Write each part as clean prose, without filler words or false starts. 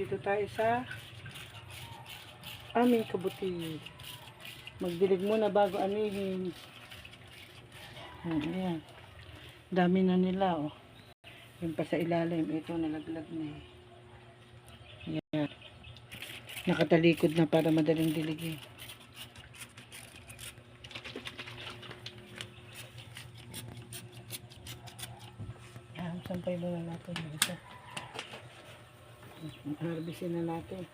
dito tayo sa aming kabuti. Magdilig muna bago anihin. Ayan. Dami na nila, oh. Yung pa sa ilalim, ito nalaglag na eh. Ayan. Nakatalikod na para madaling diligin. Ayan, sampay muna natin yung isa. Harvestin na natin.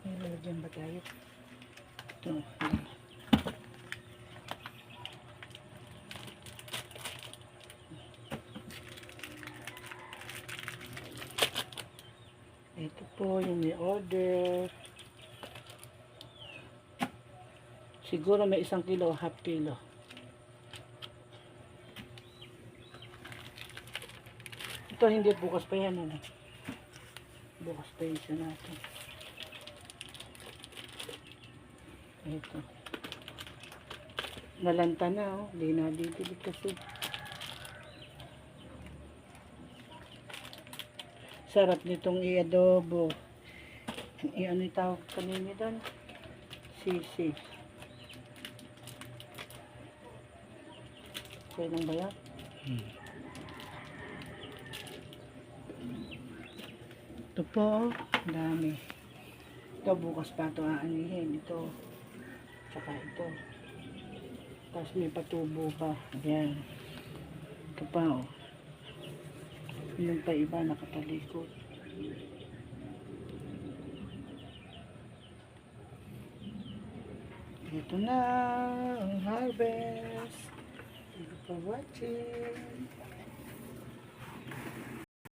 Nilalagyan ba tayo? Ito. Ito po yung may order. Siguro may 1 kilo o half kilo. Ito hindi bukas pa yan. Ano? Bukas pa yung isa natin. Ito. Nalanta na, oh. Hindi na didilig kasi. Sarap nitong i-adobo. I-ano yung tawag kanina doon? Sisi. Kaya lang ba yan? Ito po, dami. Ito bukas pa ito aanihin. Ito. Tsaka ito. Tapos may patubo pa. Ayan. Ito pa, oh. Yung pa iba nakatalikod. Ito na ang harvest. Thank you for watching.